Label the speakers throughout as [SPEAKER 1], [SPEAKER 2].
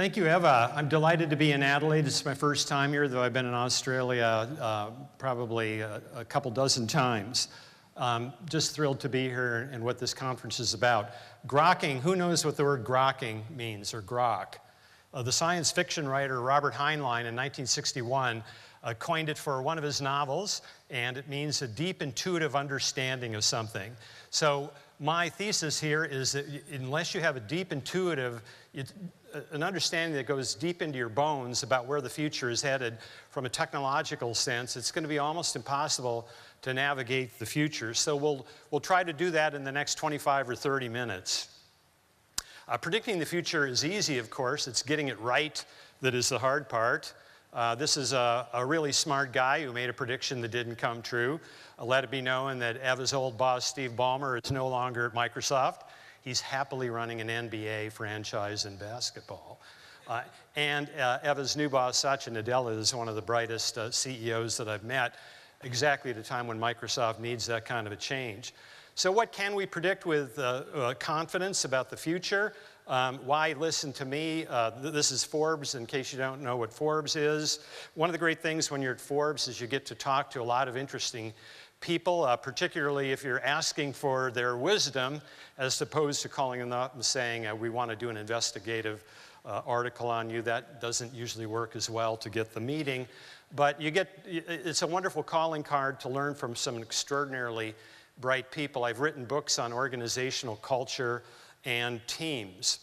[SPEAKER 1] Thank you, Eva. I'm delighted to be in Adelaide. It's my first time here, though I've been in Australia probably a couple dozen times. Just thrilled to be here and what this conference is about. Grokking, who knows what the word grokking means, or grok? The science fiction writer Robert Heinlein in 1961 coined it for one of his novels, and it means a deep intuitive understanding of something. So my thesis here is that unless you have a deep intuitive, an understanding that goes deep into your bones about where the future is headed from a technological sense, it's going to be almost impossible to navigate the future. So we'll try to do that in the next 25 or 30 minutes. Predicting the future is easy, of course. It's getting it right that is the hard part. This is a really smart guy who made a prediction that didn't come true. Let it be known that Eva's old boss, Steve Ballmer, is no longer at Microsoft. He's happily running an NBA franchise in basketball. And Eva's new boss, Satya Nadella, is one of the brightest CEOs that I've met, exactly at a time when Microsoft needs that kind of a change. So what can we predict with confidence about the future? Why listen to me? This is Forbes, in case you don't know what Forbes is. One of the great things when you're at Forbes is you get to talk to a lot of interesting people, particularly if you're asking for their wisdom, as opposed to calling them up and saying, we want to do an investigative article on you. That doesn't usually work as well to get the meeting. But it's a wonderful calling card to learn from some extraordinarily bright people. I've written books on organizational culture and teams.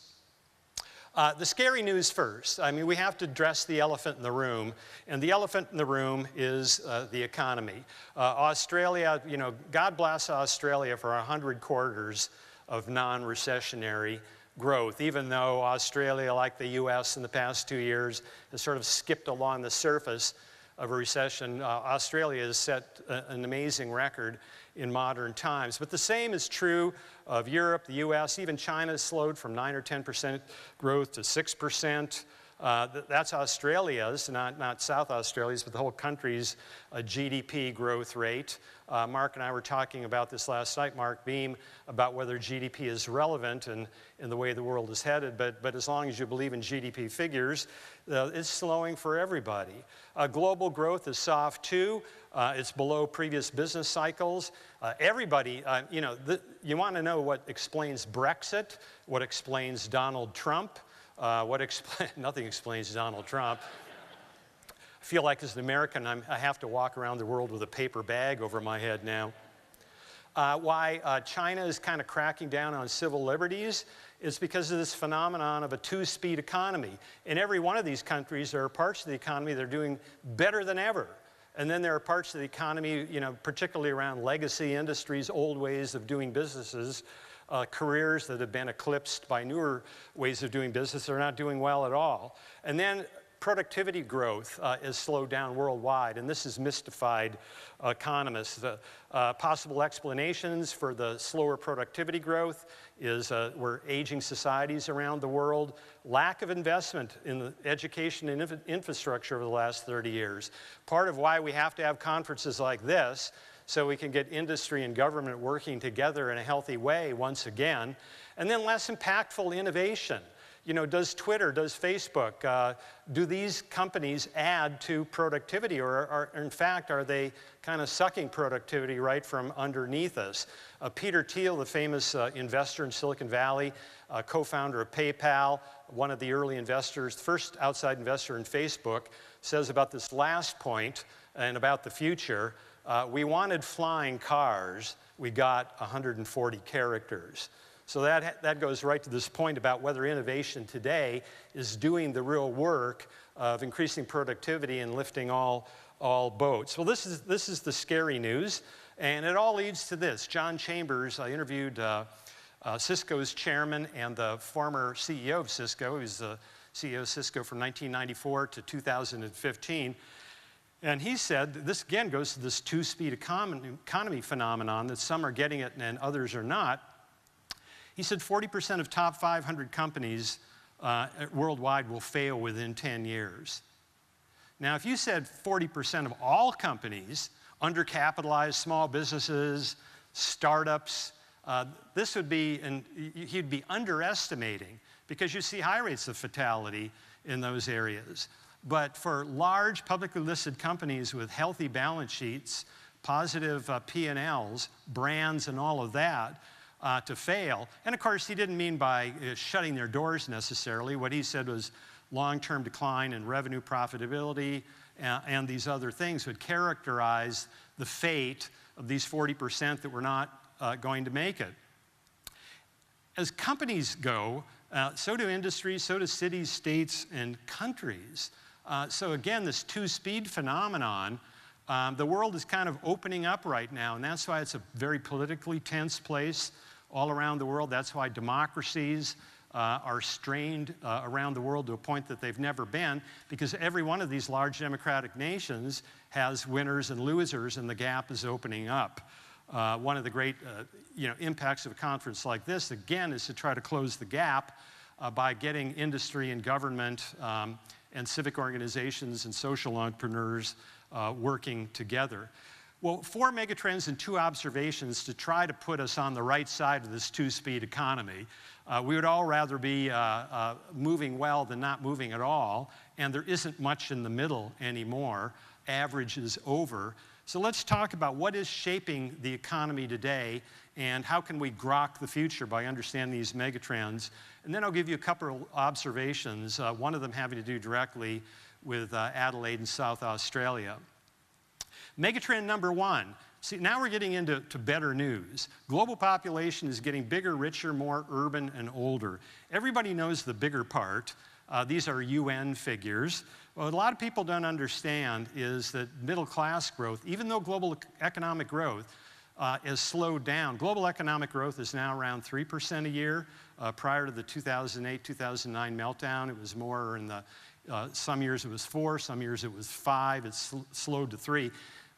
[SPEAKER 1] The scary news first. I mean, we have to address the elephant in the room, and the elephant in the room is the economy. Australia, God bless Australia for 100 quarters of non-recessionary growth, even though Australia, like the US in the past 2 years, has sort of skipped along the surface of a recession. Australia has set an amazing record in modern times. But the same is true of Europe, the US, even China has slowed from 9 or 10% growth to 6%. That's Australia's, not South Australia's, but the whole country's GDP growth rate. Mark and I were talking about this last night, Mark Beam, about whether GDP is relevant in the way the world is headed, but as long as you believe in GDP figures, it's slowing for everybody. Global growth is soft too. It's below previous business cycles. Everybody, you want to know what explains Brexit, what explains Donald Trump, nothing explains Donald Trump. I feel like as an American, I have to walk around the world with a paper bag over my head now. Why China is kind of cracking down on civil liberties is because of this phenomenon of a two-speed economy. In every one of these countries, there are parts of the economy that are doing better than ever. And then there are parts of the economy, particularly around legacy industries, old ways of doing businesses, careers that have been eclipsed by newer ways of doing business are not doing well at all. And then productivity growth is slowed down worldwide, and this has mystified economists. Possible explanations for the slower productivity growth is we're aging societies around the world, lack of investment in the education and infrastructure over the last 30 years. Part of why we have to have conferences like this so we can get industry and government working together in a healthy way once again. And then less impactful innovation. Does Twitter, does Facebook, do these companies add to productivity, or in fact, are they kind of sucking productivity right from underneath us? Peter Thiel, the famous investor in Silicon Valley, co-founder of PayPal, one of the early investors, the first outside investor in Facebook, says about this last point and about the future, we wanted flying cars, we got 140 characters. So that goes right to this point about whether innovation today is doing the real work of increasing productivity and lifting all boats. Well, this is the scary news, and it all leads to this. John Chambers, I interviewed Cisco's chairman and the former CEO of Cisco. He was the CEO of Cisco from 1994 to 2015. And he said, this again goes to this two-speed economy phenomenon, that some are getting it and others are not. He said 40% of top 500 companies worldwide will fail within 10 years. Now, if you said 40% of all companies, undercapitalized small businesses, startups, this would be, and he'd be underestimating, because you see high rates of fatality in those areas. But for large publicly listed companies with healthy balance sheets, positive P&Ls, brands and all of that, to fail, and of course he didn't mean by shutting their doors necessarily. What he said was long-term decline in revenue profitability and these other things would characterize the fate of these 40% that were not going to make it. As companies go, so do industries, so do cities, states, and countries. So again, this two-speed phenomenon, the world is kind of opening up right now, and that's why it's a very politically tense place all around the world. That's why democracies are strained around the world to a point that they've never been, because every one of these large democratic nations has winners and losers, and the gap is opening up. One of the great impacts of a conference like this, again, is to try to close the gap by getting industry and government and civic organizations and social entrepreneurs working together. Well, 4 megatrends and 2 observations to try to put us on the right side of this two-speed economy. We would all rather be moving well than not moving at all, and there isn't much in the middle anymore. Average is over. So let's talk about what is shaping the economy today and how can we grok the future by understanding these megatrends. And then I'll give you a couple of observations, one of them having to do directly with Adelaide and South Australia. Megatrend number 1. See, now we're getting into better news. Global population is getting bigger, richer, more urban, and older. Everybody knows the bigger part. These are UN figures. What a lot of people don't understand is that middle class growth, even though global economic growth has slowed down, global economic growth is now around 3% a year. Prior to the 2008-2009 meltdown, it was more in the, some years it was 4, some years it was 5, it's slowed to 3.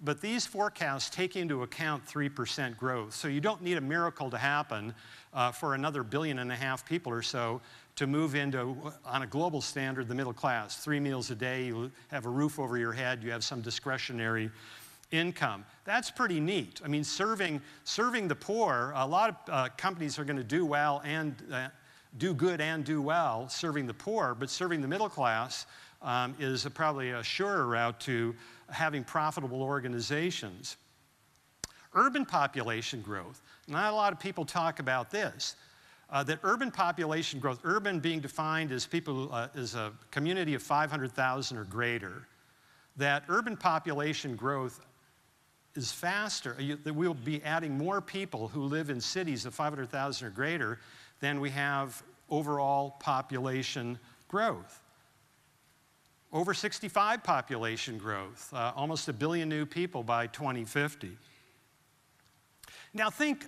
[SPEAKER 1] But these forecasts take into account 3% growth. So you don't need a miracle to happen for another 1.5 billion people or so to move into, on a global standard, the middle class. 3 meals a day, you have a roof over your head, you have some discretionary income. That's pretty neat. I mean, serving the poor, a lot of companies are going to do well and do good and do well serving the poor, but serving the middle class is probably a surer route to having profitable organizations. Urban population growth. Not a lot of people talk about this. That urban population growth, urban being defined as people, as a community of 500,000 or greater, that urban population growth is faster, that we'll be adding more people who live in cities of 500,000 or greater than we have overall population growth. Over 65 population growth, almost 1 billion new people by 2050. Now think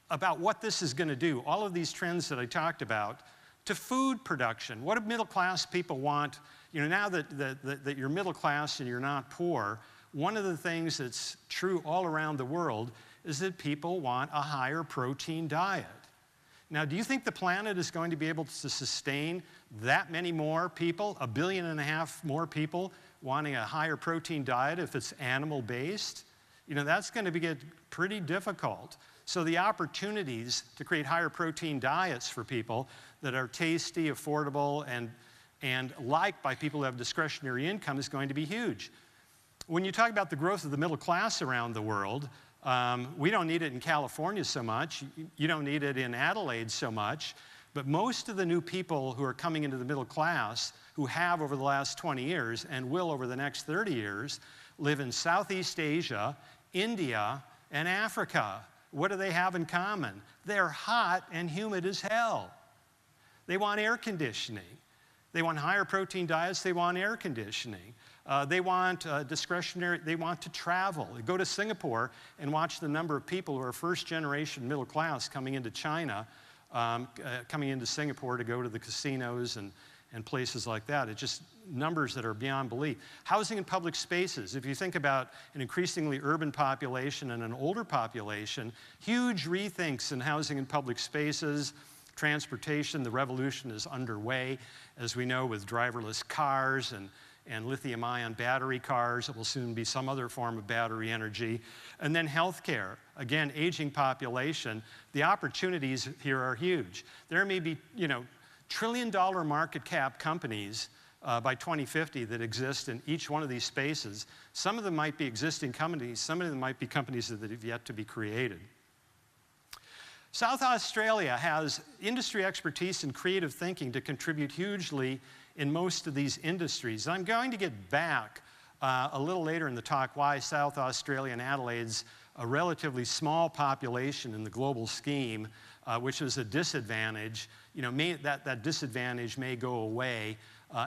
[SPEAKER 1] about what this is going to do, all of these trends that I talked about, to food production. What do middle class people want? You know, now that you're middle class and you're not poor, one of the things that's true all around the world is that people want a higher protein diet. Now, do you think the planet is going to be able to sustain that many more people, 1.5 billion more people wanting a higher protein diet if it's animal-based? You know, that's going to get pretty difficult. So the opportunities to create higher protein diets for people that are tasty, affordable, and liked by people who have discretionary income is going to be huge. When you talk about the growth of the middle class around the world, we don't need it in California so much. You don't need it in Adelaide so much. But most of the new people who are coming into the middle class, who have over the last 20 years and will over the next 30 years, live in Southeast Asia, India, and Africa. What do they have in common? They're hot and humid as hell. They want air conditioning. They want higher protein diets. They want air conditioning. They want discretionary, they want to travel. Go to Singapore and watch the number of people who are first generation middle class coming into China, coming into Singapore to go to the casinos and places like that. It's just numbers that are beyond belief. Housing and public spaces. If you think about an increasingly urban population and an older population, huge rethinks in housing and public spaces. Transportation, the revolution is underway, as we know, with driverless cars and lithium-ion battery cars. It will soon be some other form of battery energy. And then healthcare. Again, aging population. The opportunities here are huge. There may be, trillion-dollar market cap companies by 2050 that exist in each one of these spaces. Some of them might be existing companies, some of them might be companies that have yet to be created. South Australia has industry expertise and creative thinking to contribute hugely in most of these industries. I'm going to get back a little later in the talk why South Australia and Adelaide's a relatively small population in the global scheme, which is a disadvantage. You know, that disadvantage may go away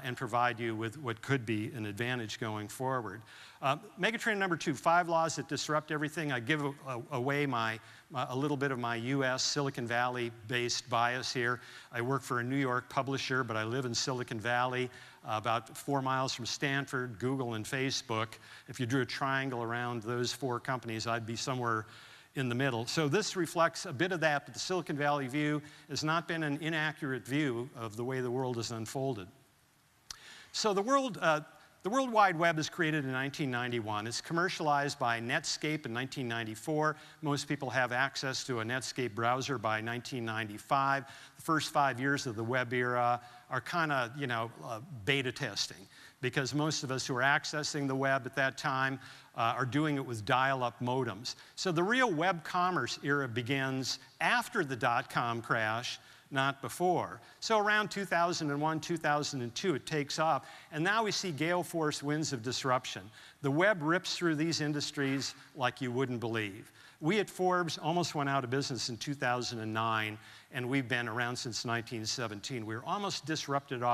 [SPEAKER 1] and provide you with what could be an advantage going forward. Megatrend number 2, 5 laws that disrupt everything. I give away a little bit of my US Silicon Valley-based bias here. I work for a New York publisher, but I live in Silicon Valley, about 4 miles from Stanford, Google, and Facebook. If you drew a triangle around those 4 companies, I'd be somewhere in the middle. So this reflects a bit of that, but the Silicon Valley view has not been an inaccurate view of the way the world has unfolded. So the World Wide Web was created in 1991. It's commercialized by Netscape in 1994. Most people have access to a Netscape browser by 1995. The first 5 years of the web era are kind of, beta testing, because most of us who are accessing the web at that time are doing it with dial-up modems. So the real web commerce era begins after the dot-com crash, not before. So around 2001, 2002, it takes off. And now we see gale force winds of disruption. The web rips through these industries like you wouldn't believe. We at Forbes almost went out of business in 2009, and we've been around since 1917. We were almost disrupted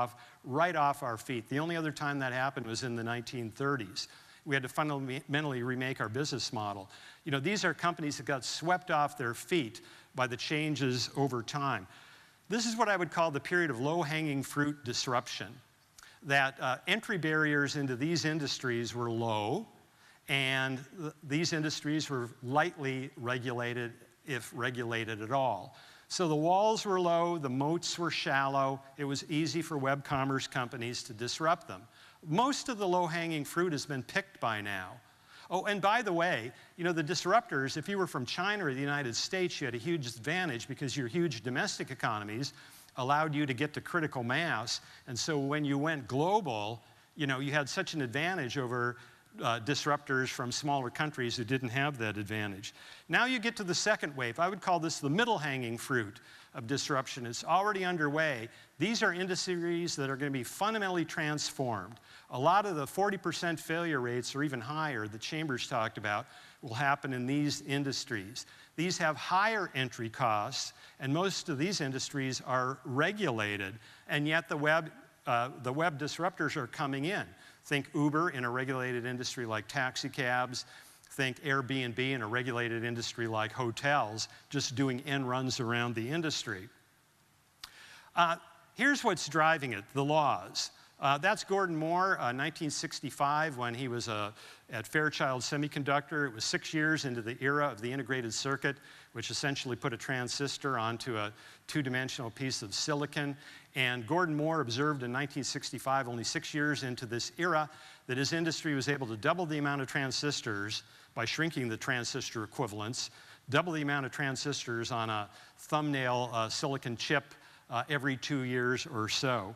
[SPEAKER 1] right off our feet. The only other time that happened was in the 1930s. We had to fundamentally remake our business model. You know, these are companies that got swept off their feet by the changes over time. This is what I would call the period of low-hanging fruit disruption, that entry barriers into these industries were low, and these industries were lightly regulated, if regulated at all. So the walls were low, the moats were shallow. It was easy for web commerce companies to disrupt them. Most of the low-hanging fruit has been picked by now. Oh, and by the way, the disruptors, if you were from China or the United States, you had a huge advantage because your huge domestic economies allowed you to get to critical mass. And so when you went global, you had such an advantage over disruptors from smaller countries who didn't have that advantage. Now you get to the second wave. I would call this the middle-hanging fruit of disruption. It's already underway. These are industries that are going to be fundamentally transformed. A lot of the 40% failure rates, or even higher, that Chambers talked about, will happen in these industries. These have higher entry costs, and most of these industries are regulated, and yet the web disruptors are coming in. Think Uber in a regulated industry like taxi cabs. Think Airbnb in a regulated industry like hotels, just doing end runs around the industry. Here's what's driving it, the laws. That's Gordon Moore, 1965, when he was at Fairchild Semiconductor. It was 6 years into the era of the integrated circuit, which essentially put a transistor onto a two-dimensional piece of silicon. And Gordon Moore observed in 1965, only 6 years into this era, that his industry was able to double the amount of transistors by shrinking the transistor equivalents, double the amount of transistors on a thumbnail silicon chip every 2 years or so.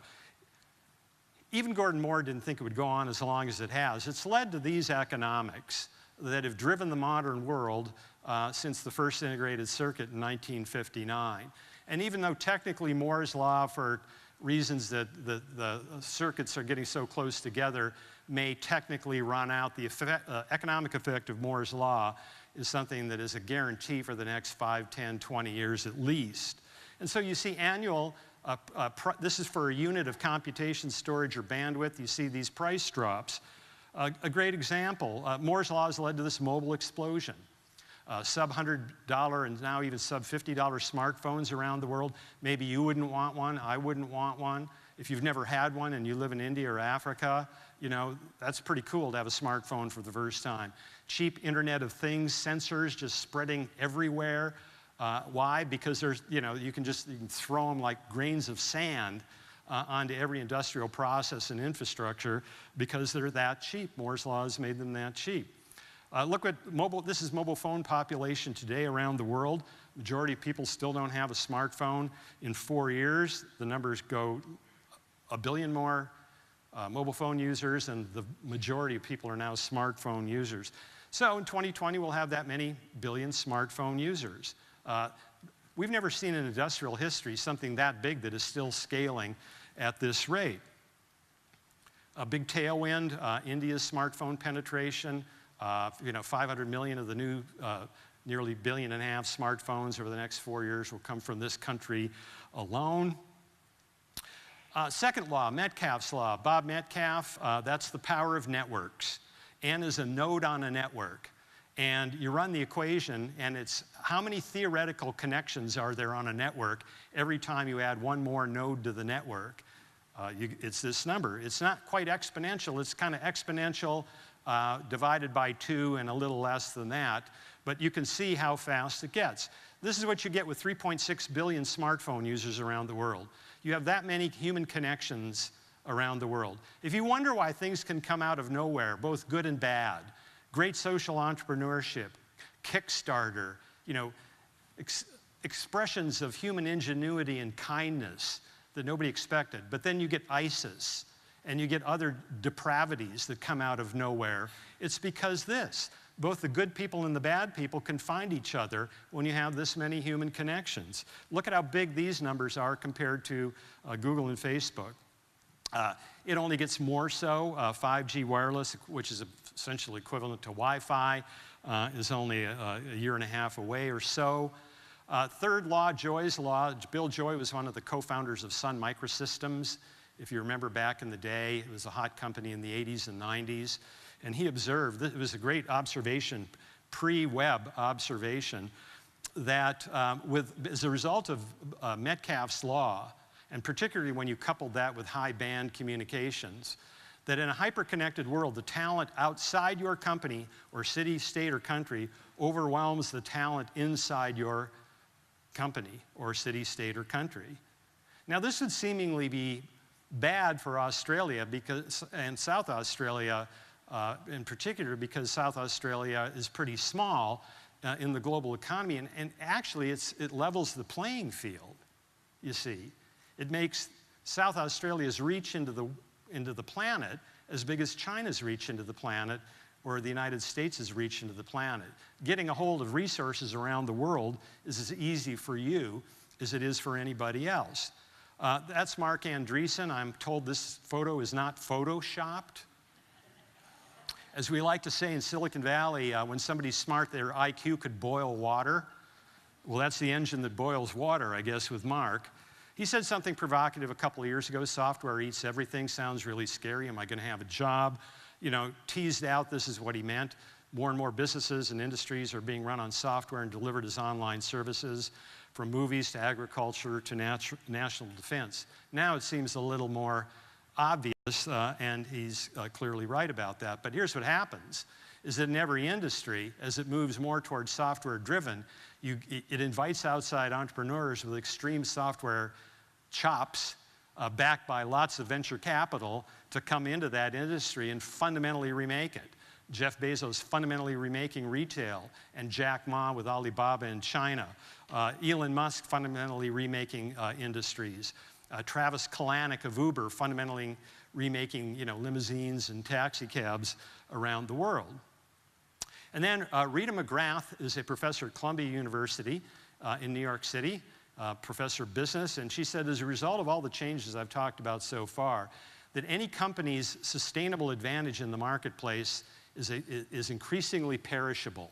[SPEAKER 1] Even Gordon Moore didn't think it would go on as long as it has. It's led to these economics that have driven the modern world since the first integrated circuit in 1959. And even though technically Moore's law, for reasons that the circuits are getting so close together, may technically run out, the economic effect of Moore's law is something that is a guarantee for the next 5, 10, 20 years at least. And so you see annual, this is for a unit of computation, storage, or bandwidth. You see these price drops. A great example, Moore's law has led to this mobile explosion. Sub-$100 and now even sub-$50 smartphones around the world. Maybe you wouldn't want one, I wouldn't want one. If you've never had one and you live in India or Africa, that's pretty cool to have a smartphone for the first time. Cheap Internet of Things, sensors just spreading everywhere. Why? Because there's, you can throw them like grains of sand onto every industrial process and infrastructure because they're that cheap. Moore's law has made them that cheap. Look at this is mobile phone population today around the world. Majority of people still don't have a smartphone. In 4 years, the numbers go 1 billion more mobile phone users, and the majority of people are now smartphone users. So in 2020, we'll have that many billion smartphone users. We've never seen in industrial history something that big that is still scaling at this rate. A big tailwind, India's smartphone penetration, 500 million of the new nearly 1.5 billion smartphones over the next 4 years will come from this country alone. Second law, Metcalfe's law. Bob Metcalfe, that's the power of networks. N is a node on a network. And you run the equation, and it's how many theoretical connections are there on a network every time you add one more node to the network. It's this number. It's not quite exponential. It's kind of exponential divided by 2 and a little less than that. But you can see how fast it gets. This is what you get with 3.6 billion smartphone users around the world. You have that many human connections around the world. If you wonder why things can come out of nowhere, both good and bad, great social entrepreneurship, Kickstarter, expressions of human ingenuity and kindness that nobody expected. But then you get ISIS, and you get other depravities that come out of nowhere. It's because both the good people and the bad people can find each other when you have this many human connections. Look at how big these numbers are compared to Google and Facebook. It only gets more so. 5G wireless, which is essentially equivalent to Wi-Fi, is only a year and a half away or so. Third law, Joy's law. Bill Joy was one of the co-founders of Sun Microsystems. If you remember back in the day, it was a hot company in the 80s and 90s. And he observed, it was a great observation, pre-web observation, that as a result of Metcalfe's law, and particularly when you coupled that with high band communications, that in a hyper-connected world, the talent outside your company or city, state, or country overwhelms the talent inside your company or city, state, or country. Now, this would seemingly be bad for Australia and South Australia in particular, because South Australia is pretty small in the global economy, and actually it levels the playing field, you see. It makes South Australia's reach into the planet as big as China's reach into the planet or the United States' reach into the planet. Getting a hold of resources around the world is as easy for you as it is for anybody else. That's Mark Andreessen. I'm told this photo is not photoshopped. As we like to say in Silicon Valley, when somebody's smart, their IQ could boil water. Well, that's the engine that boils water, I guess, with Mark. He said something provocative a couple of years ago. Software eats everything. Sounds really scary. Am I going to have a job? Teased out this is what he meant. More and more businesses and industries are being run on software and delivered as online services, from movies to agriculture to national defense. Now it seems a little more obvious, and he's clearly right about that. But here's what happens, is that in every industry, as it moves more towards software-driven, it invites outside entrepreneurs with extreme software chops, backed by lots of venture capital, to come into that industry and fundamentally remake it. Jeff Bezos fundamentally remaking retail, and Jack Ma with Alibaba in China. Elon Musk fundamentally remaking industries. Travis Kalanick of Uber fundamentally remaking limousines and taxi cabs around the world. And then Rita McGrath is a professor at Columbia University in New York City, professor of business, and she said as a result of all the changes I've talked about so far, that any company's sustainable advantage in the marketplace is increasingly perishable.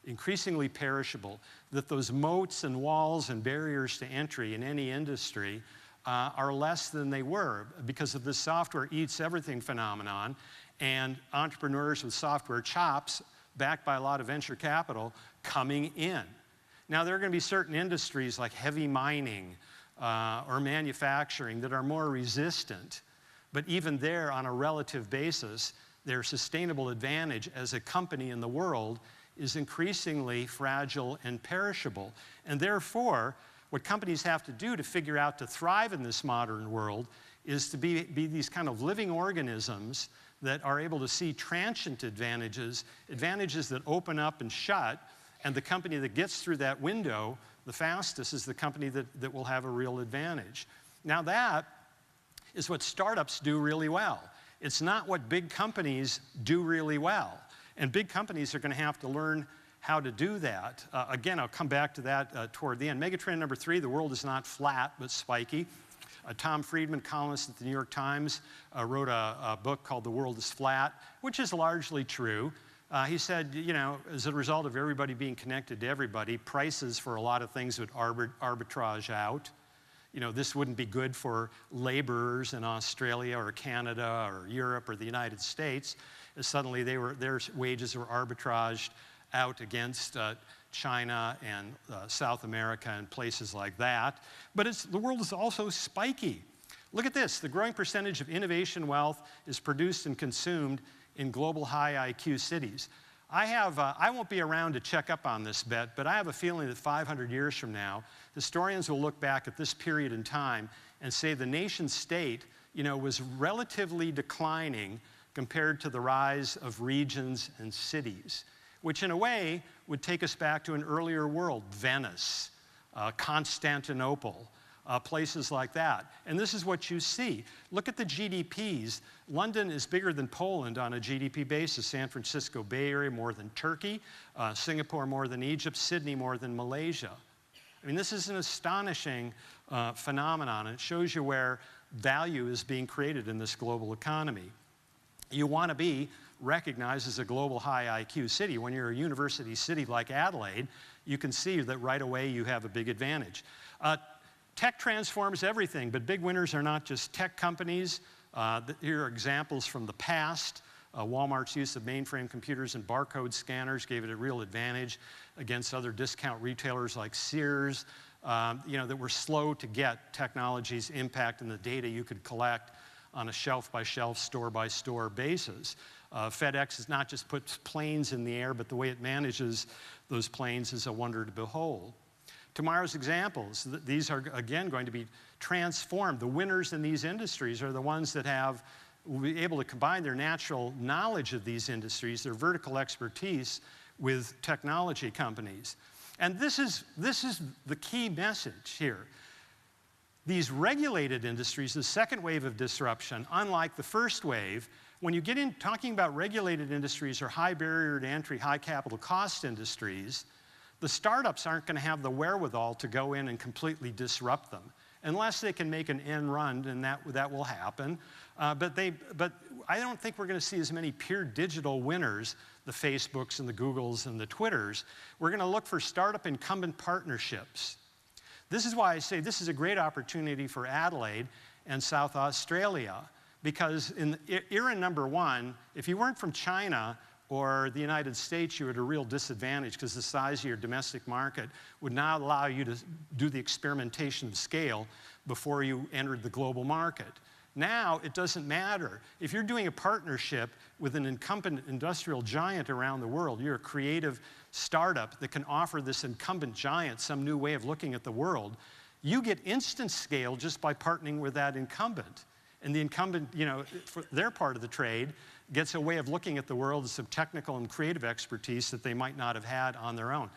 [SPEAKER 1] Increasingly perishable, that those moats and walls and barriers to entry in any industry are less than they were because of this software eats everything phenomenon, and entrepreneurs with software chops, backed by a lot of venture capital, coming in. Now, there are going to be certain industries like heavy mining or manufacturing that are more resistant, but even there, on a relative basis, their sustainable advantage as a company in the world is increasingly fragile and perishable. And therefore, what companies have to do to figure out to thrive in this modern world is to be these kind of living organisms that are able to see transient advantages, advantages that open up and shut, and the company that gets through that window the fastest is the company that will have a real advantage. Now that is what startups do really well. It's not what big companies do really well. And big companies are going to have to learn how to do that. Again, I'll come back to that toward the end. Megatrend number 3, the world is not flat, but spiky. Tom Friedman, columnist at the New York Times, wrote a book called The World is Flat, which is largely true. He said, you know, as a result of everybody being connected to everybody, prices for a lot of things would arbitrage out. You know, this wouldn't be good for laborers in Australia or Canada or Europe or the United States, as suddenly their wages were arbitraged out against China and South America and places like that. But the world is also spiky. Look at this. The growing percentage of innovation wealth is produced and consumed in global high IQ cities. I won't be around to check up on this bet, but I have a feeling that 500 years from now, historians will look back at this period in time and say the nation state, you know, was relatively declining compared to the rise of regions and cities, which in a way would take us back to an earlier world, Venice, Constantinople, places like that. And this is what you see. Look at the GDPs. London is bigger than Poland on a GDP basis. San Francisco Bay Area more than Turkey. Singapore more than Egypt. Sydney more than Malaysia. I mean, this is an astonishing phenomenon. It shows you where value is being created in this global economy. You want to be recognized as a global high IQ city. When you're a university city like Adelaide, you can see that right away you have a big advantage. Tech transforms everything, but big winners are not just tech companies. Here are examples from the past. Walmart's use of mainframe computers and barcode scanners gave it a real advantage against other discount retailers like Sears, you know, that were slow to get technology's impact and the data you could collect on a shelf-by-shelf, store-by-store basis. FedEx has not just put planes in the air, but the way it manages those planes is a wonder to behold. Tomorrow's examples, these are again going to be transformed. The winners in these industries are the ones that will be able to combine their natural knowledge of these industries, their vertical expertise, with technology companies. And this is the key message here. These regulated industries, the second wave of disruption, unlike the first wave, when you get in talking about regulated industries or high barrier to entry, high capital cost industries, the startups aren't going to have the wherewithal to go in and completely disrupt them, unless they can make an end run, and that will happen. But I don't think we're going to see as many pure digital winners, the Facebooks and the Googles and the Twitters. We're going to look for startup incumbent partnerships. This is why I say this is a great opportunity for Adelaide and South Australia, because in era number 1, if you weren't from China or the United States, you were at a real disadvantage because the size of your domestic market would not allow you to do the experimentation of scale before you entered the global market. Now, it doesn't matter. If you're doing a partnership with an incumbent industrial giant around the world, you're a creative startup that can offer this incumbent giant some new way of looking at the world, you get instant scale just by partnering with that incumbent. And the incumbent, you know, for their part of the trade, gets a way of looking at the world with some technical and creative expertise that they might not have had on their own.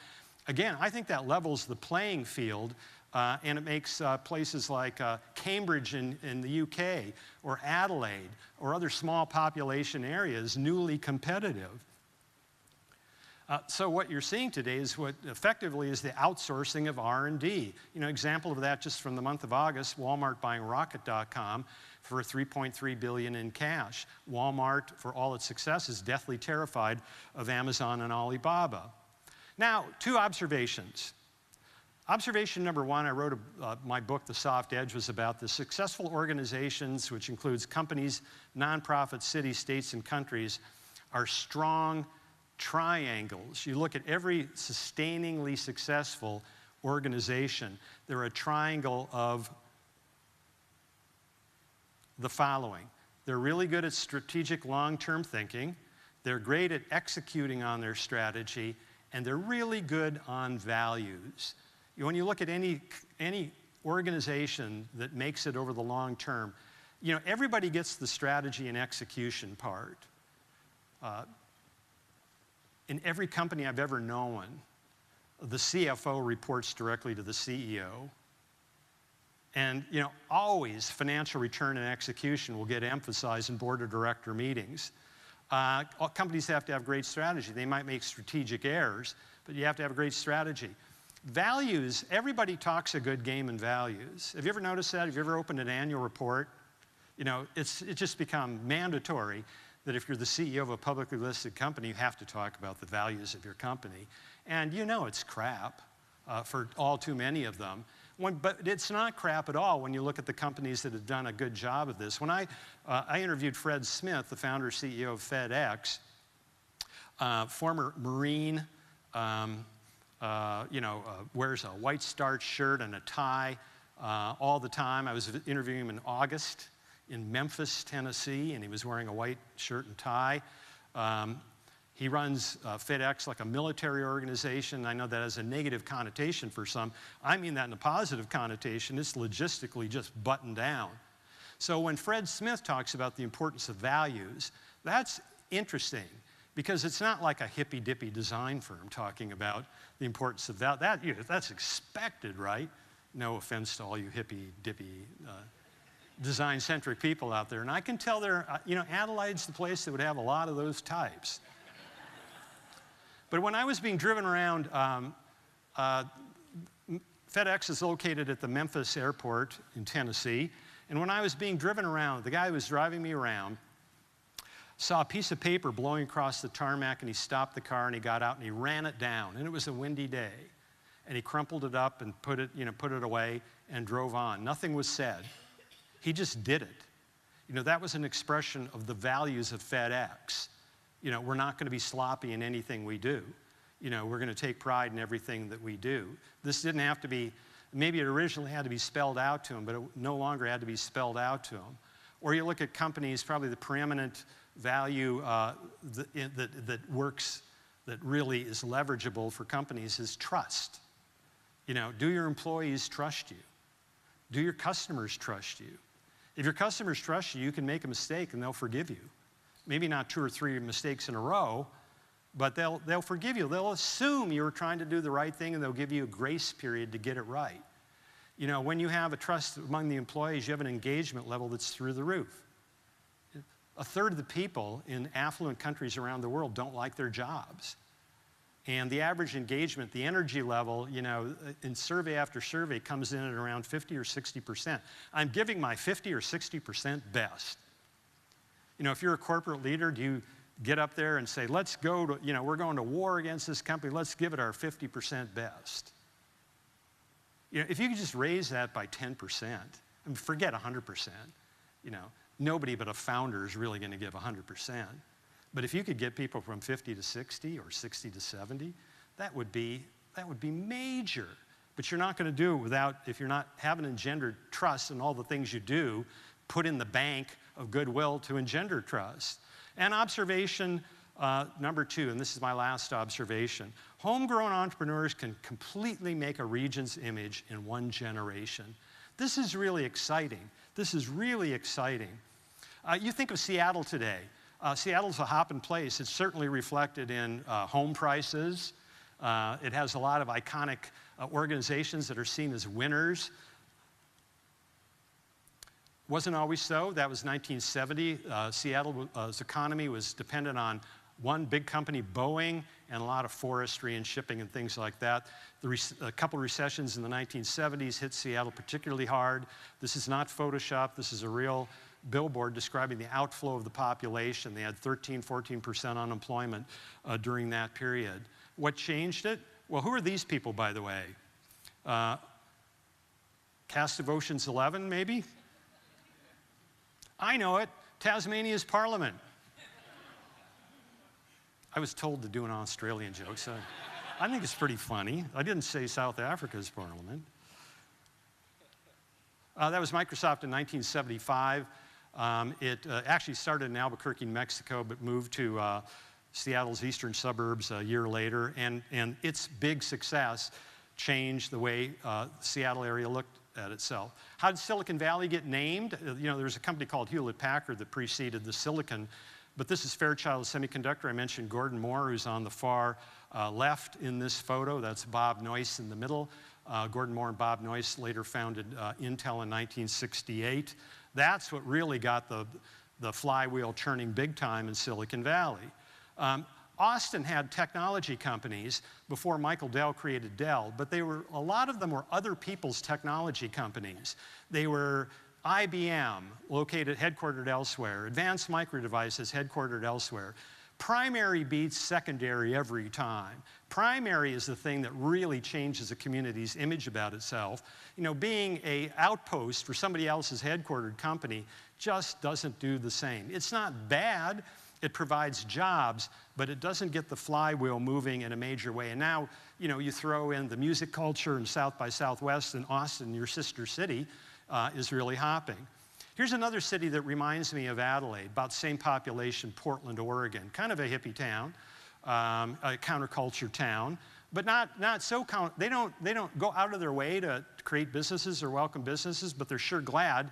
[SPEAKER 1] Again, I think that levels the playing field, and it makes places like Cambridge in the UK, or Adelaide, or other small population areas newly competitive. So what you're seeing today is what effectively is the outsourcing of R&D. You know, example of that just from the month of August, Walmart buying Rocket.com for $3.3 billion in cash. Walmart, for all its success, is deathly terrified of Amazon and Alibaba. Now, 2 observations. Observation number 1, I wrote my book, The Soft Edge, was about the successful organizations, which includes companies, nonprofits, cities, states, and countries, are strong triangles. You look at every sustainingly successful organization, they're a triangle of the following. They're really good at strategic long-term thinking, they're great at executing on their strategy, and they're really good on values. When you look at any organization that makes it over the long term, you know, everybody gets the strategy and execution part. In every company I've ever known, the CFO reports directly to the CEO, And always financial return and execution will get emphasized in board of director meetings. All companies have to have great strategy. They might make strategic errors, but you have to have a great strategy. Values, everybody talks a good game in values. Have you ever noticed that? Have you ever opened an annual report? It's just become mandatory that if you're the CEO of a publicly listed company, you have to talk about the values of your company. And it's crap for all too many of them. But it's not crap at all when you look at the companies that have done a good job of this. When I interviewed Fred Smith, the founder and CEO of FedEx, former Marine, wears a white starched shirt and a tie all the time. I was interviewing him in August in Memphis, Tennessee, and he was wearing a white shirt and tie. He runs FedEx like a military organization. I know that has a negative connotation for some. I mean that in a positive connotation. It's logistically just buttoned down. So when Fred Smith talks about the importance of values, that's interesting because it's not like a hippy-dippy design firm talking about the importance of that. That's expected, right? No offense to all you hippy-dippy design-centric people out there. And I can tell Adelaide's the place that would have a lot of those types. But when I was being driven around, FedEx is located at the Memphis airport in Tennessee. And when I was being driven around, the guy who was driving me around saw a piece of paper blowing across the tarmac, and he stopped the car and he got out and he ran it down. And it was a windy day. And he crumpled it up and put it away and drove on. Nothing was said. He just did it. That was an expression of the values of FedEx. We're not going to be sloppy in anything we do. We're going to take pride in everything that we do. This didn't have to be, maybe it originally had to be spelled out to him, but it no longer had to be spelled out to him. Or you look at companies, probably the preeminent value that works, that really is leverageable for companies is trust. Do your employees trust you? Do your customers trust you? If your customers trust you, you can make a mistake and they'll forgive you. Maybe not 2 or 3 mistakes in a row, but they'll forgive you. They'll assume you were trying to do the right thing, and they'll give you a grace period to get it right. When you have a trust among the employees, you have an engagement level that's through the roof. 1/3 of the people in affluent countries around the world don't like their jobs. And the average engagement, the energy level, in survey after survey comes in at around 50 or 60%. I'm giving my 50 or 60% best. If you're a corporate leader, do you get up there and say, let's go to, we're going to war against this company, let's give it our 50% best? If you could just raise that by 10%, forget 100%, nobody but a founder is really going to give 100%. But if you could get people from 50 to 60 or 60 to 70, that would be major. But you're not going to do it if you're not having engendered trust in all the things you do, put in the bank of goodwill to engender trust. And observation number 2, and this is my last observation, homegrown entrepreneurs can completely make a region's image in 1 generation. This is really exciting. This is really exciting. You think of Seattle today. Seattle's a hopping place. It's certainly reflected in home prices. It has a lot of iconic organizations that are seen as winners. Wasn't always so. That was 1970. Seattle's economy was dependent on one big company, Boeing, and a lot of forestry and shipping and things like that. A couple recessions in the 1970s hit Seattle particularly hard. This is not Photoshop. This is a real billboard describing the outflow of the population. They had 13-14% unemployment during that period. What changed it? Well, who are these people, by the way? Cast of Ocean's 11, maybe? I know it. Tasmania's Parliament. I was told to do an Australian joke, so I think it's pretty funny. I didn't say South Africa's Parliament. That was Microsoft in 1975. It actually started in Albuquerque, Mexico, but moved to Seattle's eastern suburbs a year later. And its big success changed the way the Seattle area looked at itself. How did Silicon Valley get named? There's a company called Hewlett-Packard that preceded the Silicon. But this is Fairchild Semiconductor. I mentioned Gordon Moore, who's on the far left in this photo. That's Bob Noyce in the middle. Gordon Moore and Bob Noyce later founded Intel in 1968. That's what really got the flywheel churning big time in Silicon Valley. Austin had technology companies before Michael Dell created Dell, but a lot of them were other people's technology companies. They were IBM, headquartered elsewhere, Advanced Micro Devices, headquartered elsewhere. Primary beats secondary every time. Primary is the thing that really changes a community's image about itself. You know, being an outpost for somebody else's headquartered company just doesn't do the same. It's not bad. It provides jobs, but it doesn't get the flywheel moving in a major way. And now, you know, you throw in the music culture and South by Southwest, and Austin, your sister city, is really hopping. Here's another city that reminds me of Adelaide, about the same population, Portland, Oregon. Kind of a hippie town, a counterculture town, but not so they don't go out of their way to create businesses or welcome businesses, but they're sure glad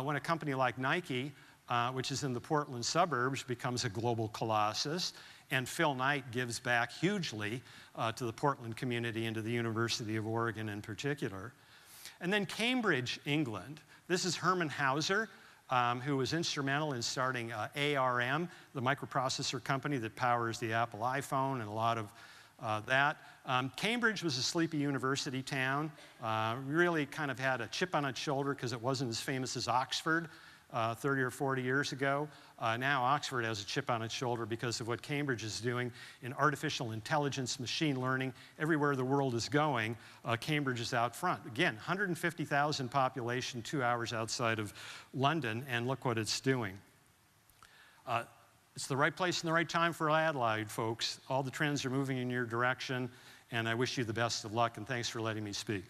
[SPEAKER 1] when a company like Nike, which is in the Portland suburbs, becomes a global colossus, and Phil Knight gives back hugely to the Portland community and to the University of Oregon in particular. And then Cambridge, England. This is Herman Hauser, who was instrumental in starting ARM, the microprocessor company that powers the Apple iPhone and a lot of that. Cambridge was a sleepy university town, really kind of had a chip on its shoulder because it wasn't as famous as Oxford 30 or 40 years ago. Now Oxford has a chip on its shoulder because of what Cambridge is doing in artificial intelligence, machine learning. Everywhere the world is going, Cambridge is out front. Again, 150,000 population, 2 hours outside of London, and look what it's doing. It's the right place and the right time for Adelaide, folks. All the trends are moving in your direction, and I wish you the best of luck, and thanks for letting me speak.